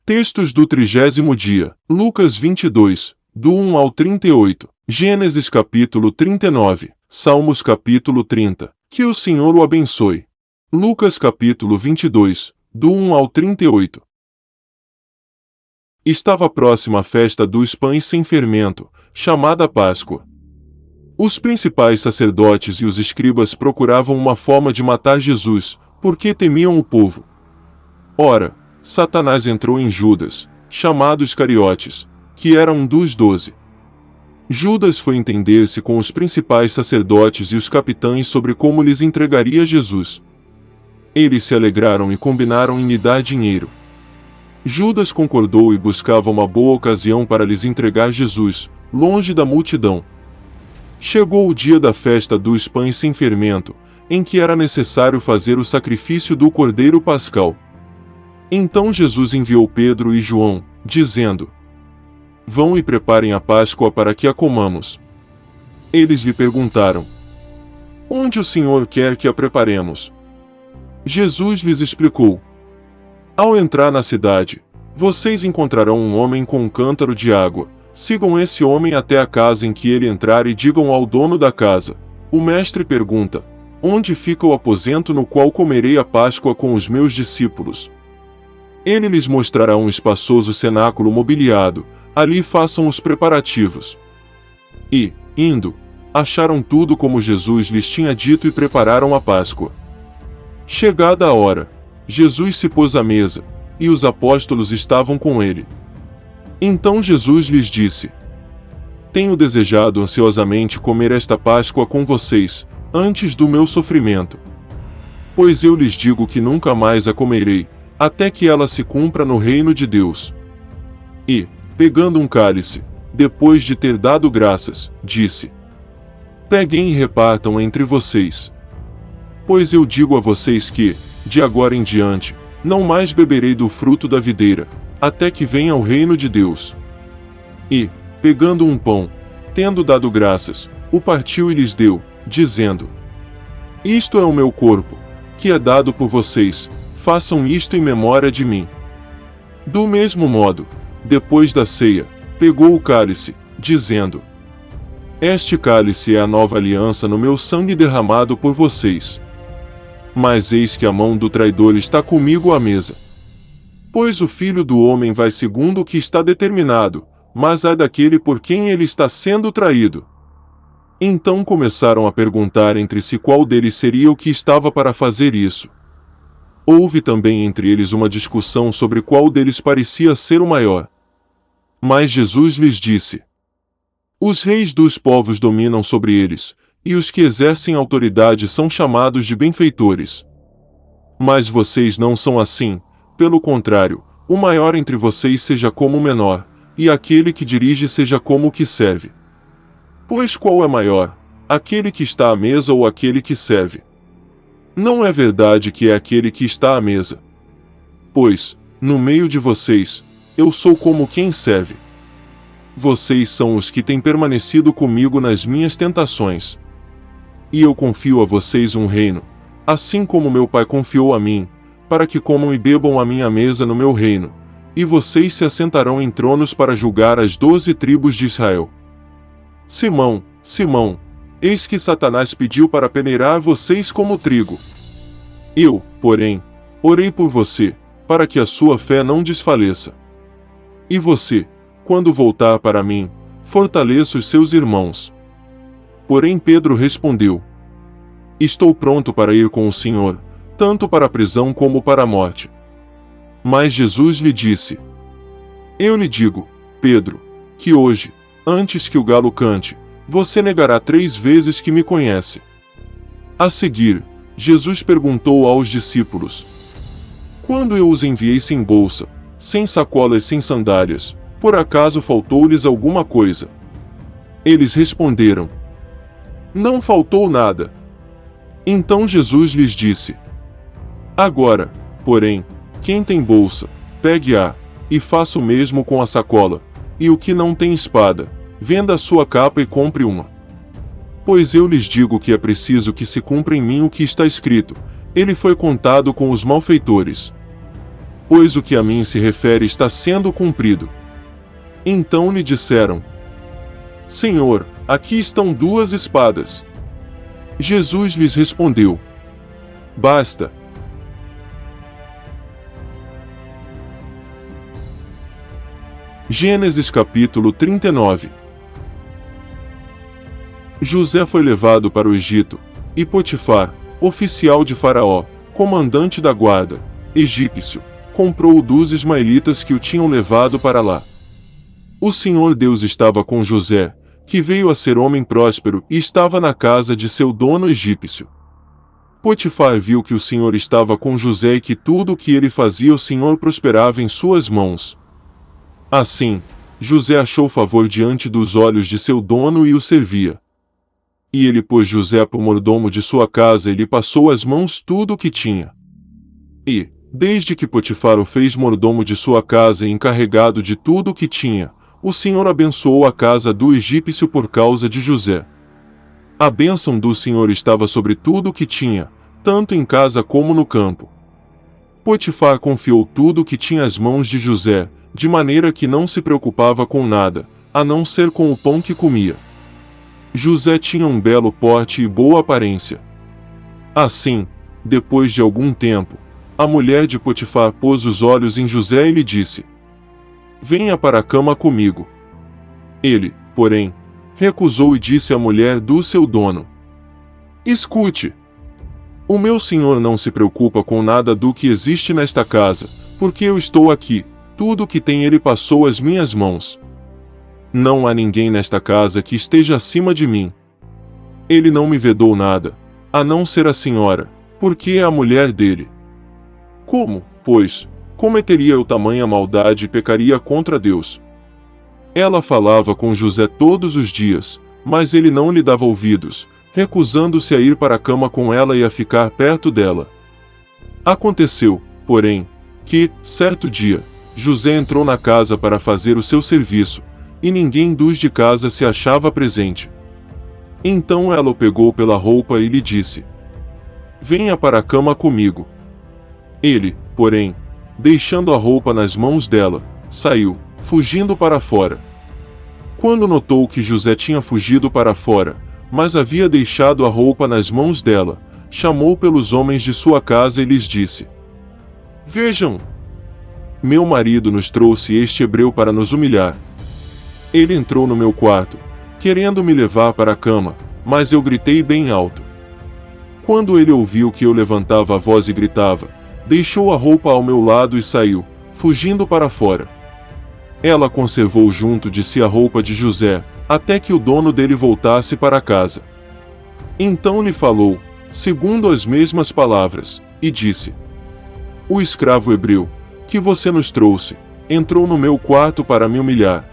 Textos do 30º dia. Lucas 22, do 1 ao 38. Gênesis capítulo 39. Salmos capítulo 30. Que o Senhor o abençoe. Lucas capítulo 22, do 1 ao 38. Estava próxima a festa dos pães sem fermento, chamada Páscoa. Os principais sacerdotes e os escribas procuravam uma forma de matar Jesus, porque temiam o povo. Ora, Satanás entrou em Judas, chamado Iscariotes, que era um dos 12. Judas foi entender-se com os principais sacerdotes e os capitães sobre como lhes entregaria Jesus. Eles se alegraram e combinaram em lhe dar dinheiro. Judas concordou e buscava uma boa ocasião para lhes entregar Jesus, longe da multidão. Chegou o dia da festa dos pães sem fermento, em que era necessário fazer o sacrifício do cordeiro pascal. Então Jesus enviou Pedro e João, dizendo: Vão e preparem a Páscoa para que a comamos. Eles lhe perguntaram: Onde o Senhor quer que a preparemos? Jesus lhes explicou: Ao entrar na cidade, vocês encontrarão um homem com um cântaro de água. Sigam esse homem até a casa em que ele entrar e digam ao dono da casa: O mestre pergunta: Onde fica o aposento no qual comerei a Páscoa com os meus discípulos? Ele lhes mostrará um espaçoso cenáculo mobiliado, ali façam os preparativos. E, indo, acharam tudo como Jesus lhes tinha dito e prepararam a Páscoa. Chegada a hora, Jesus se pôs à mesa, e os apóstolos estavam com ele. Então Jesus lhes disse: Tenho desejado ansiosamente comer esta Páscoa com vocês, antes do meu sofrimento. Pois eu lhes digo que nunca mais a comerei, até que ela se cumpra no reino de Deus. E, pegando um cálice, depois de ter dado graças, disse: Peguem e repartam entre vocês. Pois eu digo a vocês que, de agora em diante, não mais beberei do fruto da videira, até que venha o reino de Deus. E, pegando um pão, tendo dado graças, o partiu e lhes deu, dizendo: Isto é o meu corpo, que é dado por vocês, façam isto em memória de mim. Do mesmo modo, depois da ceia, pegou o cálice, dizendo: Este cálice é a nova aliança no meu sangue derramado por vocês. Mas eis que a mão do traidor está comigo à mesa. Pois o Filho do Homem vai segundo o que está determinado, mas ai daquele por quem ele está sendo traído. Então começaram a perguntar entre si qual deles seria o que estava para fazer isso. Houve também entre eles uma discussão sobre qual deles parecia ser o maior. Mas Jesus lhes disse: Os reis dos povos dominam sobre eles, e os que exercem autoridade são chamados de benfeitores. Mas vocês não são assim, pelo contrário, o maior entre vocês seja como o menor, e aquele que dirige seja como o que serve. Pois qual é maior, aquele que está à mesa ou aquele que serve? Não é verdade que é aquele que está à mesa? Pois, no meio de vocês, eu sou como quem serve. Vocês são os que têm permanecido comigo nas minhas tentações. E eu confio a vocês um reino, assim como meu Pai confiou a mim, para que comam e bebam à minha mesa no meu reino, e vocês se assentarão em tronos para julgar as 12 tribos de Israel. Simão, Simão, eis que Satanás pediu para peneirar vocês como trigo. Eu, porém, orei por você, para que a sua fé não desfaleça. E você, quando voltar para mim, fortaleça os seus irmãos. Porém Pedro respondeu: Estou pronto para ir com o Senhor, tanto para a prisão como para a morte. Mas Jesus lhe disse: Eu lhe digo, Pedro, que hoje, antes que o galo cante, você negará 3 vezes que me conhece. A seguir, Jesus perguntou aos discípulos: Quando eu os enviei sem bolsa, sem sacola e sem sandálias, por acaso faltou-lhes alguma coisa? Eles responderam: Não faltou nada. Então Jesus lhes disse: Agora, porém, quem tem bolsa, pegue-a, e faça o mesmo com a sacola, e o que não tem espada, venda a sua capa e compre uma. Pois eu lhes digo que é preciso que se cumpra em mim o que está escrito: Ele foi contado com os malfeitores. pois o que a mim se refere está sendo cumprido. Então lhe disseram: Senhor, aqui estão 2 espadas. Jesus lhes respondeu: Basta. Gênesis capítulo 39. José foi levado para o Egito, e Potifar, oficial de Faraó, comandante da guarda, egípcio, comprou dos ismaelitas que o tinham levado para lá. O Senhor Deus estava com José, que veio a ser homem próspero e estava na casa de seu dono egípcio. Potifar viu que o Senhor estava com José e que tudo o que ele fazia o Senhor prosperava em suas mãos. Assim, José achou favor diante dos olhos de seu dono e o servia. E ele pôs José por mordomo de sua casa e lhe passou às mãos tudo o que tinha. E, desde que Potifar o fez mordomo de sua casa e encarregado de tudo o que tinha, o Senhor abençoou a casa do egípcio por causa de José. A bênção do Senhor estava sobre tudo o que tinha, tanto em casa como no campo. Potifar confiou tudo o que tinha às mãos de José, de maneira que não se preocupava com nada, a não ser com o pão que comia. José tinha um belo porte e boa aparência. Assim, depois de algum tempo, a mulher de Potifar pôs os olhos em José e lhe disse: Venha para a cama comigo. Ele, porém, recusou e disse à mulher do seu dono: Escute. O meu senhor não se preocupa com nada do que existe nesta casa, porque eu estou aqui. Tudo o que tem ele passou às minhas mãos. Não há ninguém nesta casa que esteja acima de mim. Ele não me vedou nada, a não ser a senhora, porque é a mulher dele. Como, pois, cometeria eu tamanha maldade e pecaria contra Deus? Ela falava com José todos os dias, mas ele não lhe dava ouvidos, recusando-se a ir para a cama com ela e a ficar perto dela. Aconteceu, porém, que, certo dia, José entrou na casa para fazer o seu serviço, e ninguém dos de casa se achava presente. Então ela o pegou pela roupa e lhe disse: Venha para a cama comigo. Ele, porém, deixando a roupa nas mãos dela, saiu, fugindo para fora. Quando notou que José tinha fugido para fora, mas havia deixado a roupa nas mãos dela, chamou pelos homens de sua casa e lhes disse: Vejam! Meu marido nos trouxe este hebreu para nos humilhar. Ele entrou no meu quarto, querendo me levar para a cama, mas eu gritei bem alto. Quando ele ouviu que eu levantava a voz e gritava, deixou a roupa ao meu lado e saiu, fugindo para fora. Ela conservou junto de si a roupa de José, até que o dono dele voltasse para casa. Então lhe falou, segundo as mesmas palavras, e disse: O escravo hebreu, que você nos trouxe, entrou no meu quarto para me humilhar.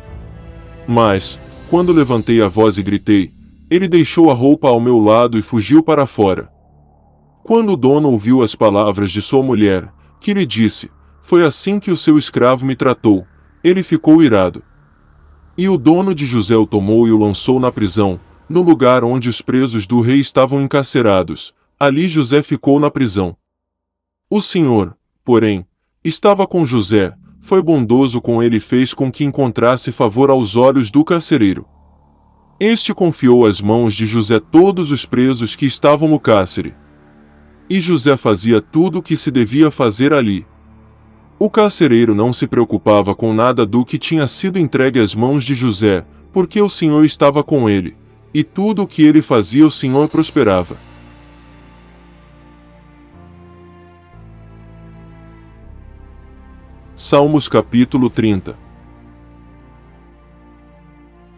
Mas, quando levantei a voz e gritei, ele deixou a roupa ao meu lado e fugiu para fora. Quando o dono ouviu as palavras de sua mulher, que lhe disse: Foi assim que o seu escravo me tratou, ele ficou irado. E o dono de José o tomou e o lançou na prisão, no lugar onde os presos do rei estavam encarcerados. Ali José ficou na prisão. O Senhor, porém, estava com José, foi bondoso com ele e fez com que encontrasse favor aos olhos do carcereiro. Este confiou às mãos de José todos os presos que estavam no cárcere. E José fazia tudo o que se devia fazer ali. O carcereiro não se preocupava com nada do que tinha sido entregue às mãos de José, porque o Senhor estava com ele, e tudo o que ele fazia o Senhor prosperava. Salmos capítulo 30.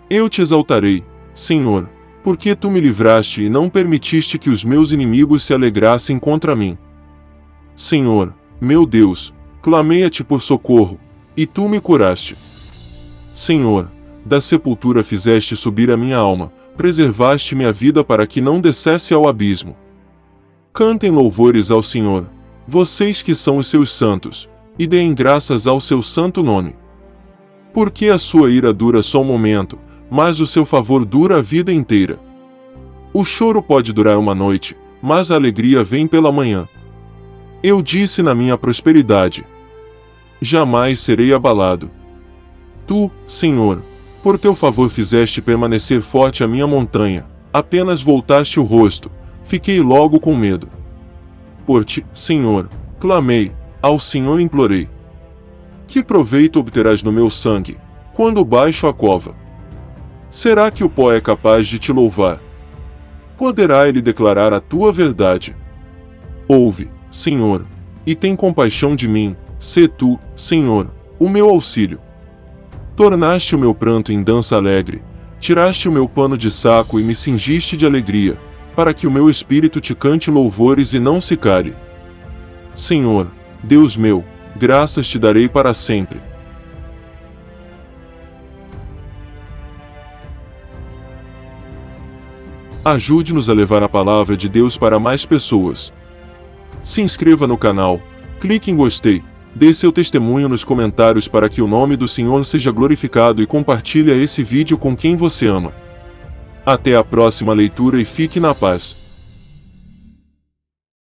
Eu te exaltarei, Senhor, porque tu me livraste e não permitiste que os meus inimigos se alegrassem contra mim. Senhor, meu Deus, clamei a ti por socorro, e tu me curaste. Senhor, da sepultura fizeste subir a minha alma, preservaste minha vida para que não descesse ao abismo. Cantem louvores ao Senhor, vocês que são os seus santos, e deem graças ao seu santo nome. Porque a sua ira dura só um momento, mas o seu favor dura a vida inteira. O choro pode durar uma noite, mas a alegria vem pela manhã. Eu disse na minha prosperidade: jamais serei abalado. Tu, Senhor, por teu favor fizeste permanecer forte a minha montanha, apenas voltaste o rosto, fiquei logo com medo. Por ti, Senhor, clamei, ao Senhor implorei. Que proveito obterás no meu sangue, quando baixo a cova? Será que o pó é capaz de te louvar? Poderá ele declarar a tua verdade? Ouve, Senhor, e tem compaixão de mim, sê tu, Senhor, o meu auxílio. Tornaste o meu pranto em dança alegre, tiraste o meu pano de saco e me cingiste de alegria, para que o meu espírito te cante louvores e não se cale. Senhor, Deus meu, graças te darei para sempre. Ajude-nos a levar a palavra de Deus para mais pessoas. Se inscreva no canal, clique em gostei, dê seu testemunho nos comentários para que o nome do Senhor seja glorificado e compartilhe esse vídeo com quem você ama. Até a próxima leitura e fique na paz.